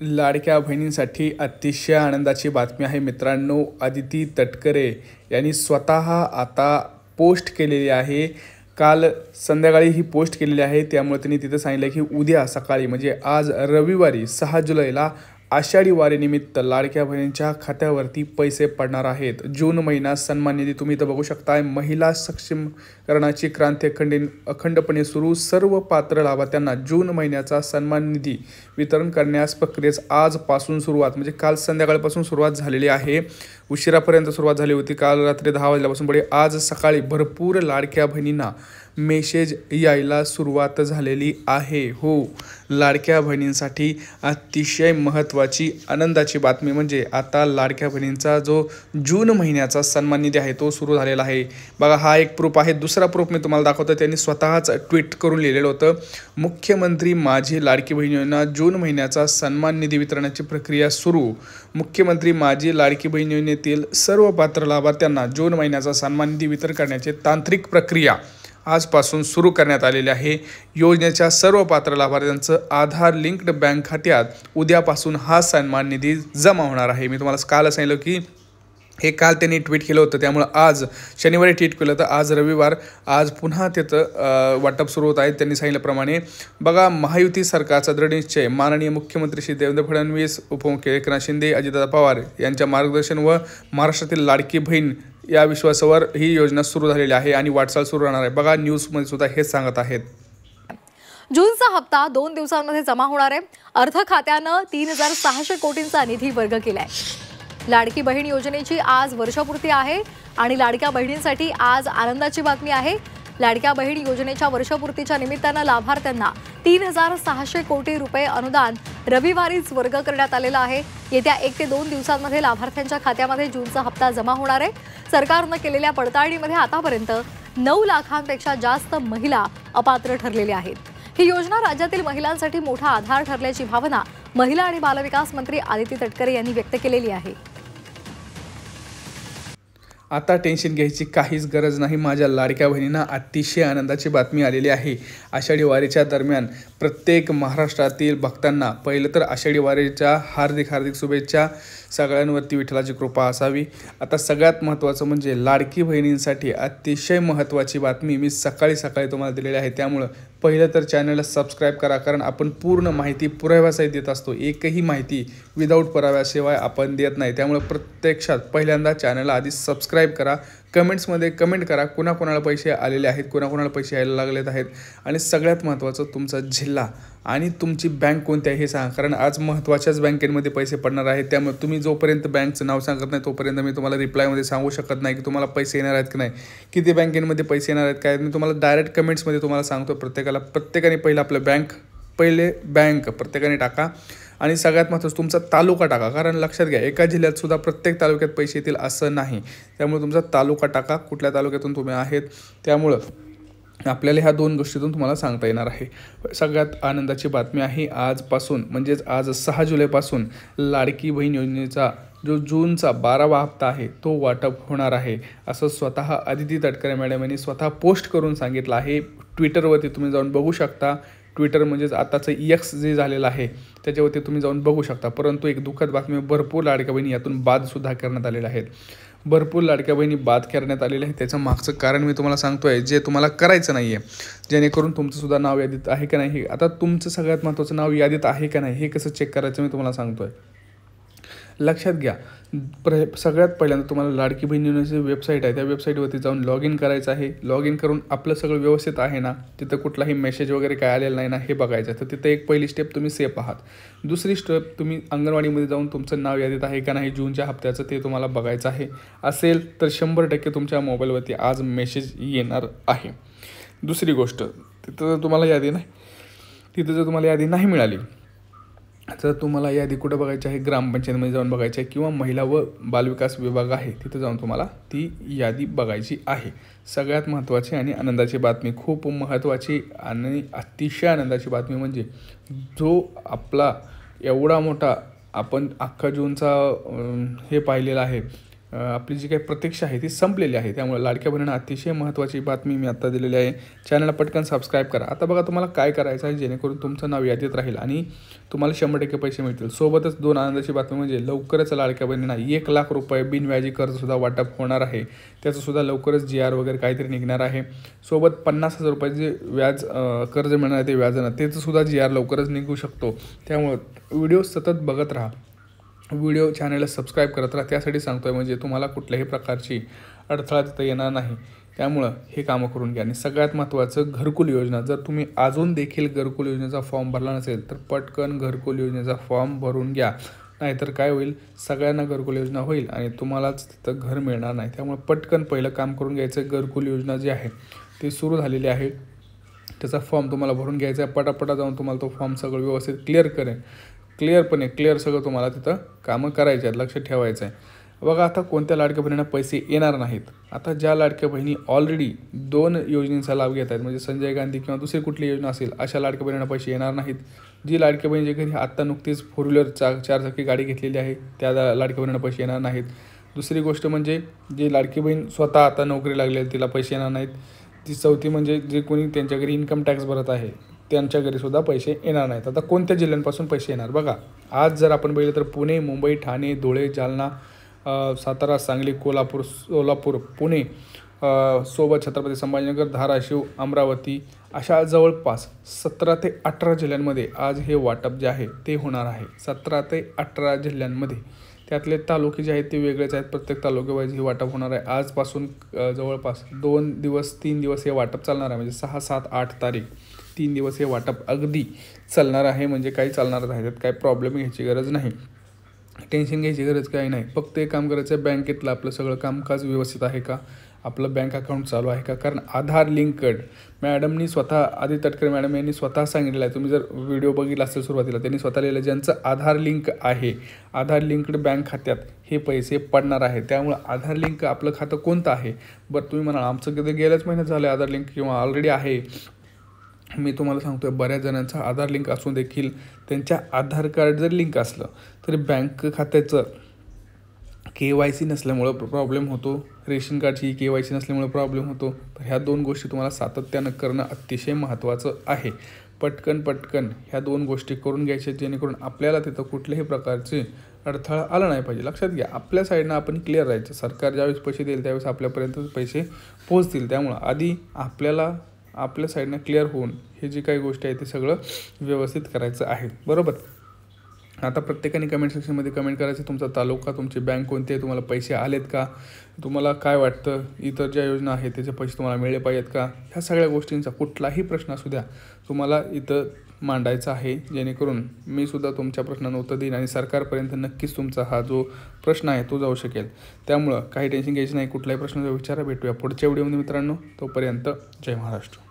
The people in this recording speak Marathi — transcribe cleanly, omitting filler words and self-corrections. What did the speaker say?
लाडक्या बहिणींसाठी अतिशय आनंदाची बातमी आहे मित्रांनो. अदिती तटकरे यांनी स्वतः आता पोस्ट केलेली आहे. काल संध्याकाळी ही पोस्ट केलेली आहे. त्यामुळे त्यांनी तिथं सांगितलं की उद्या सकाळी म्हणजे आज रविवारी 6 जुलैला आषाढी वारीनिमित्त लाडक्या बहिणींच्या खात्यावरती पैसे पडणार आहेत. जून महिना सन्मान निधी तुम्ही इथं बघू शकताय. महिला सक्षमीकरणाची क्रांती अखंडपणे सुरू. सर्व पात्र लाभार्थ्यांना जून महिन्याचा सन्मान निधी वितरण करण्यास प्रक्रियेस आजपासून सुरुवात म्हणजे काल संध्याकाळपासून सुरुवात झालेली आहे. उशिरापर्यंत सुरुवात झाली होती. काल रात्री 10 वाजल्यापासून पुढे आज सकाळी भरपूर लाडक्या बहिणींना मेसेज यायला सुरुवात झालेली आहे. हो, लाडक्या बहिणींसाठी अतिशय महत्त्वाची आनंदाची बातमी म्हणजे आता लाडक्या बहिणींचा जो जून महिन्याचा सन्मान निधी आहे तो सुरू झालेला आहे. बघा, हा एक प्रूफ आहे. दुसरा प्रूफ मी तुम्हाला दाखवतो. त्यांनी स्वतःच ट्विट करून लिहिलेलं होतं, मुख्यमंत्री माझी लाडकी बहीण योजना जून महिन्याचा सन्मान निधी वितरणाची प्रक्रिया सुरू. मुख्यमंत्री माझी लाडकी बहीण योजनेतील सर्व पात्र लाभार्थ्यांना जून महिन्याचा सन्मान निधी वितरण करण्याची तांत्रिक प्रक्रिया आजपासून सुरू करण्यात आलेली आहे. योजनेच्या सर्व पात्र लाभार्थ्यांचं आधार लिंक्ड बँक खात्यात उद्यापासून हा सन्मान निधी जमा होणार आहे. मी तुम्हाला काल सांगितलं की हे काल त्यांनी ट्विट केलं होतं. त्यामुळं आज शनिवारी ट्विट केलं तर आज रविवार, आज पुन्हा त्याचं वाटप सुरू होत आहे. त्यांनी सांगितल्याप्रमाणे बघा, महायुती सरकारचा दृढ निश्चय, माननीय मुख्यमंत्री श्री देवेंद्र फडणवीस, उपमुख्यमंत्री एकनाथ शिंदे, अजितदादा पवार यांच्या मार्गदर्शन व महाराष्ट्रातील लाडकी बहीण या विश्वासावर ही योजना सुरू झालेली आहे आणि वाटचाल सुरू राहणार आहे. बघा, न्यूजमध्ये सुद्धा हेच सांगत आहेत. जूनचा हप्ता 2 दिवसांमध्ये जमा होणार आहे. अर्थ खात्यानं 3600 कोटींचा निधी वर्ग केलाय. लाडकी बहीण योजनेची आज वर्षपूर्ती आहे आणि लाडक्या बहिणींसाठी आज आनंदाची बातमी आहे. लाडक्या बहीण योजनेच्या वर्षपूर्तीच्या निमित्तानं लाभार्थ्यांना 3600 कोटी रुपये अनुदान रविवारीच वर्ग करण्यात आलेलं आहे. येत्या 1 ते 2 दिवसांमध्ये लाभार्थ्यांच्या खात्यामध्ये जूनचा हप्ता जमा होणार आहे. सरकारनं केलेल्या पडताळणीमध्ये आतापर्यंत 9 लाखांपेक्षा जास्त महिला अपात्र ठरलेल्या आहेत. ही योजना राज्यातील महिलांसाठी मोठा आधार ठरल्याची भावना महिला आणि बालविकास मंत्री अदिती तटकरे यांनी व्यक्त केलेली आहे. आता टेन्शन घ्यायची काहीच गरज नाही. माझ्या लाडक्या बहिणींना अतिशय आनंदाची बातमी आलेली आहे. आषाढी वारीच्या दरम्यान प्रत्येक महाराष्ट्रातील भक्तांना पहिलं तर आषाढी वारीच्या हार्दिक शुभेच्छा. सगळ्यांवरती विठ्ठलाची कृपा असावी. आता सगळ्यात महत्त्वाचं म्हणजे लाडकी बहिणींसाठी अतिशय महत्त्वाची बातमी मी सकाळी तुम्हाला दिलेली आहे. त्यामुळं पहिलं तर चॅनलला सबस्क्राईब करा, कारण आपण पूर्ण माहिती पुराव्यासहित देत असतो. एकही माहिती विदाऊट पुराव्याशिवाय आपण देत नाही. त्यामुळे प्रत्यक्षात पहिल्यांदा चॅनलला आधी सबस्क्राईब करा. कमेंट्समध्ये कमेंट करा कोणाकोणाला पैसे आलेले आहेत, कोणाकोणाला पैसे यायला लागलेत आहेत, आणि सगळ्यात महत्त्वाचं तुमचा जिल्हा आणि तुमची बँक कोणती आहे हे सांगा, कारण आज महत्त्वाच्याच बँकेमध्ये पैसे पडणार आहेत. त्यामुळे तुम्ही जोपर्यंत बँकचं नाव सांगत नाही तोपर्यंत मी तुम्हाला रिप्लायमध्ये सांगू शकत नाही की तुम्हाला पैसे येणार आहेत की नाही, किती बँकेमध्ये पैसे येणार आहेत काय. मी तुम्हाला डायरेक्ट कमेंट्समध्ये तुम्हाला सांगतो. प्रत्येकाने पहिलं आपलं बँक प्रत्येकाने टाका आणि सगळ्यात महत्त्वाचं तुमचा तालुका टाका, कारण लक्षात घ्या एका जिल्ह्यात सुद्धा प्रत्येक तालुक्यात पैसे येतील असं नाही. त्यामुळे तुमचा तालुका टाका, कुठल्या तालुक्यातून तुम्ही आहेत. त्यामुळं आपल्याला ह्या 2 गोष्टीतून तुम्हाला सांगता येणार आहे. सगळ्यात आनंदाची बातमी आहे, आजपासून म्हणजेच आज 6 जुलैपासून लाडकी बहीण योजनेचा जो जूनचा 12वा हप्ता आहे तो वाटप होणार आहे, असं स्वतः अदिती तटकरे मॅडम यांनी स्वतः पोस्ट करून सांगितलं आहे. ट्विटरवरती तुम्ही जाऊन बघू शकता. ट्विटर म्हणजेच आताचं X जे झालेलं आहे त्याच्यावरती तुम्ही जाऊन बघू शकता. परंतु एक दुःखद बातमी, भरपूर लाडक्या बहिणी यातून बादसुद्धा करण्यात आलेल्या आहेत. भरपूर लाडक्या बहिणी बाद करण्यात आलेले आहे. त्याचं मागचं कारण मी तुम्हाला सांगतो आहे, जे तुम्हाला करायचं नाही आहे, जेणेकरून तुमचंसुद्धा नाव यादीत आहे का नाही. आता तुमचं सगळ्यात महत्त्वाचं नाव यादीत आहे का नाही हे कसं चेक करायचं मी तुम्हाला सांगतो आहे. लक्षात घ्या, सगळ्यात पहिल्यांदा तुम्हाला लाडकी बहीण योजनेची वेबसाईट आहे त्या वेबसाईटवरती जाऊन लॉग इन करायचं आहे. लॉग इन करून आपलं सगळं व्यवस्थित आहे ना, तिथं कुठलाही मेसेज वगैरे काय आलेला नाही ना हे बघायचं आहे. तर तिथं एक पहिली स्टेप तुम्ही सेफ आहात. दुसरी स्टेप तुम्ही अंगणवाडीमध्ये जाऊन तुमचं नाव यादीत आहे का नाही जूनच्या हप्त्याचं ते तुम्हाला बघायचं आहे. असेल तर 100% तुमच्या मोबाईलवरती आज मेसेज येणार आहे. दुसरी गोष्ट, तिथं जर तुम्हाला यादी नाही मिळाली तर तुम्हाला यादी कुठं बघायची आहे, ग्रामपंचायतीमध्ये जाऊन बघायची आहे किंवा महिला व बालविकास विभाग आहे तिथं जाऊन तुम्हाला ती यादी बघायची आहे. सगळ्यात महत्त्वाची आणि आनंदाची बातमी, खूप महत्त्वाची आणि अतिशय आनंदाची बातमी म्हणजे जो आपला एवढा मोठा आपण अख्खा जूनचा हे पाहिलेला आहे आपली जी काही प्रतीक्षा आहे ती संपलेली आहे. त्यामुळे लाडक्या बहिणींना अतिशय महत्त्वाची बातमी मी आत्ता दिलेली आहे. चॅनलला पटकन सबस्क्राईब करा. आता बघा तुम्हाला काय करायचं आहे जेणेकरून तुमचं नाव यादीत राहील आणि तुम्हाला 100% पैसे मिळतील. सोबतच 2 आनंदाची बातमी म्हणजे लवकरच लाडक्या बहिणींना 1 लाख रुपये बिनव्याजी कर्जसुद्धा वाटप होणार आहे. त्याचंसुद्धा लवकरच GR वगैरे काहीतरी निघणार आहे. सोबत 50,000 रुपये जे व्याज कर्ज मिळणार आहे ते व्याजानं त्याचंसुद्धा GR लवकरच निघू शकतो. त्यामुळं व्हिडिओ सतत बघत राहा. व्हिडिओ चॅनलला सबस्क्राईब करत राहा. त्यासाठी सांगतो आहे म्हणजे तुम्हाला कुठल्याही प्रकारची अडथळा तिथं येणार नाही. त्यामुळं हे कामं करून घ्या. आणि सगळ्यात महत्त्वाचं घरकुल योजना, जर तुम्ही अजून देखील घरकुल योजनेचा फॉर्म भरला नसेल तर पटकन घरकुल योजनेचा फॉर्म भरून घ्या. नाहीतर काय होईल, सगळ्यांना घरकुल योजना होईल आणि तुम्हालाच तिथं घर मिळणार नाही. त्यामुळे पटकन पहिलं काम करून घ्यायचं. घरकुल योजना जी आहे ती सुरू झालेली आहे. त्याचा फॉर्म तुम्हाला भरून घ्यायचा आहे. पटापटा जाऊन तुम्हाला तो फॉर्म सगळं व्यवस्थित क्लिअर सगळं तुम्हाला तिथं कामं करायचे आहेत. लक्ष ठेवायचं आहे. बघा आता कोणत्या लाडक्या बहिणींना पैसे येणार नाहीत. आता ज्या लाडक्या बहिणी ऑलरेडी 2 योजनेचा लाभ घेत आहेत म्हणजे संजय गांधी किंवा दुसरी कुठली योजना असेल अशा लाडक्या बहिणींना पैसे येणार नाहीत. जी लाडक्या बहिणी जे घरी आत्ता नुकतीच 4 व्हीलर 4 चाकी गाडी घेतलेली आहे त्या लाडक्या बहिणींना पैसे येणार नाहीत. दुसरी गोष्ट म्हणजे जी लाडकी बहीण स्वतः आता नोकरी लागली आहे तिला पैसे येणार नाहीत. ती चौथी म्हणजे जे कोणी त्यांच्या घरी इन्कम टॅक्स भरत आहे त्यांच्या घरीसुद्धा पैसे येणार नाहीत. आता कोणत्या जिल्ह्यांपासून पैसे येणार बघा. आज जर आपण बघितलं तर पुणे, मुंबई, ठाणे, धुळे, जालना, सातारा, सांगली, कोल्हापूर, सोलापूर, पुणे, सोबत छत्रपती संभाजीनगर, धाराशिव, अमरावती अशा जवळपास 17 ते 18 जिल्ह्यांमध्ये आज हे वाटप जे आहे ते होणार आहे. 17 ते 18 जिल्ह्यांमध्ये. त्यातले तालुके जे आहेत ते वेगळेच आहेत. प्रत्येक तालुक्यावाईज हे वाटप होणार आहे. आजपासून जवळपास 2 दिवस 3 दिवस हे वाटप चालणार आहे. म्हणजे 6, 7, 8 तारीख 3 दिवस हे वाटप अगदी चालणार आहे. म्हणजे काही चालणार आहे. त्यात काही प्रॉब्लेम घ्यायची गरज नाही. टेन्शन घ्यायची गरज काही नाही. फक्त एक काम करायचं आहे, बँकेतलं आपलं सगळं कामकाज व्यवस्थित आहे का, आपलं बँक अकाउंट चालू आहे का. कारण आधार लिंकड मॅडमनी स्वतः आदिती तटकरे मॅडम यांनी स्वतः सांगितलेलं आहे. तुम्ही जर व्हिडिओ बघितला असेल सुरुवातीला त्यांनी स्वतः लिहिलं ज्यांचं आधार लिंक आहे आधार लिंकड बँक खात्यात हे पैसे पडणार आहे. त्यामुळं आधार लिंक आपलं खातं कोणतं आहे. बरं तुम्ही म्हणाल आमचं कधी गेल्याच महिन्यात झालं आहे आधार लिंक किंवा ऑलरेडी आहे. मी तुम्हाला सांगतो आहे बऱ्याच जणांचा आधार लिंक असून देखील त्यांच्या आधार कार्ड जर लिंक असलं तरी बँक खात्याचं KYC नसल्यामुळं प्रॉब्लेम होतो. रेशन कार्डची KYC नसल्यामुळं प्रॉब्लेम होतो. तर ह्या 2 गोष्टी तुम्हाला सातत्यानं करणं अतिशय महत्त्वाचं आहे. पटकन ह्या 2 गोष्टी करून घ्यायच्या जेणेकरून आपल्याला तिथं कुठल्याही प्रकारचे अडथळा आला नाही पाहिजे. लक्षात घ्या आपल्या साईडनं आपण क्लिअर राहायचं. सरकार ज्यावेळेस पैसे देईल त्यावेळेस आपल्यापर्यंत पैसे पोहोचतील. त्यामुळं आधी आपल्याला आपल्या साईडनं क्लिअर होऊन हे जी काही गोष्टी आहेत ते सगळं व्यवस्थित करायचं आहे. बरोबर. आता प्रत्येकाने कमेंट सेक्शनमध्ये कमेंट करायचं तुमचा तालुका, तुमची बँक कोणती आहे, तुम्हाला पैसे आलेत का, तुम्हाला काय वाटतं इतर ज्या योजना आहेत त्याचे पैसे तुम्हाला मिळले पाहिजेत का. ह्या सगळ्या गोष्टींचा कुठलाही प्रश्न असू द्या तुम्हाला इथं मांडायचा आहे जेणेकरून मी सुद्धा तुमच्या प्रश्नांना उत्तर देईन आणि सरकारपर्यंत नक्कीच तुमचा हा जो प्रश्न आहे तो जाऊ शकेल. त्यामुळं काही टेन्शन घ्यायचं नाही. कुठलाही प्रश्नाचा विचारा. भेटूया पुढच्या व्हिडिओमध्ये मित्रांनो. तोपर्यंत जय महाराष्ट्र.